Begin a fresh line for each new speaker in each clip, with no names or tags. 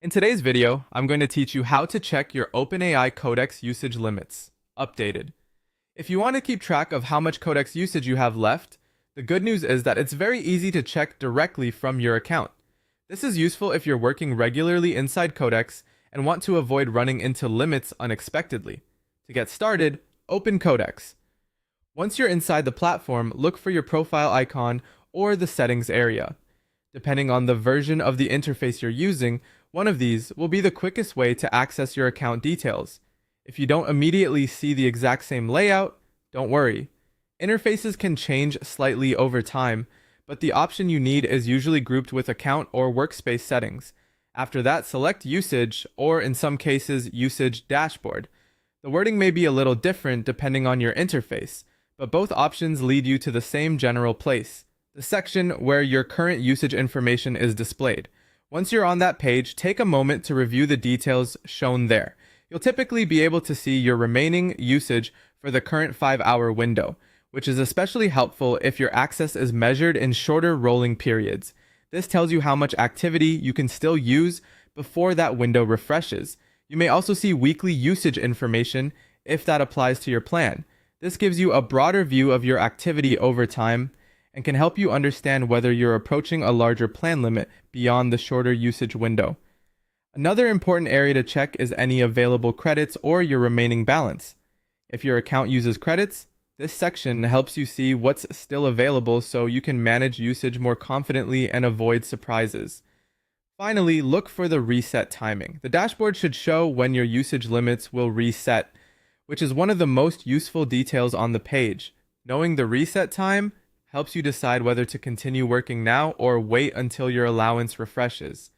In today's video, I'm going to teach you how to check your OpenAI Codex usage limits, updated. If you want to keep track of how much Codex usage you have left, the good news is that it's very easy to check directly from your account. This is useful if you're working regularly inside Codex and want to avoid running into limits unexpectedly. To get started, open Codex. Once you're inside the platform, look for your profile icon or the settings area. Depending on the version of the interface you're using, one of these will be the quickest way to access your account details. If you don't immediately see the exact same layout, don't worry. Interfaces can change slightly over time, but the option you need is usually grouped with account or workspace settings. After that, select Usage, or in some cases, Usage Dashboard. The wording may be a little different depending on your interface, but both options lead you to the same general place, the section where your current usage information is displayed. Once you're on that page, take a moment to review the details shown there. You'll typically be able to see your remaining usage for the current 5-hour window, which is especially helpful if your access is measured in shorter rolling periods. This tells you how much activity you can still use before that window refreshes. You may also see weekly usage information if that applies to your plan. This gives you a broader view of your activity over time and can help you understand whether you're approaching a larger plan limit beyond the shorter usage window. Another important area to check is any available credits or your remaining balance. If your account uses credits, this section helps you see what's still available so you can manage usage more confidently and avoid surprises. Finally, look for the reset timing. The dashboard should show when your usage limits will reset, which is one of the most useful details on the page. Knowing the reset time helps you decide whether to continue working now or wait until your allowance refreshes.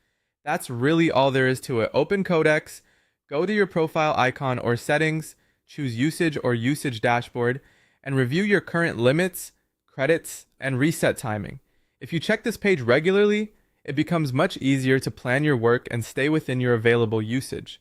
That's really all there is to it. Open Codex, go to your profile icon or settings, choose Usage or Usage Dashboard, and review your current limits, credits, and reset timing. If you check this page regularly, it becomes much easier to plan your work and stay within your available usage.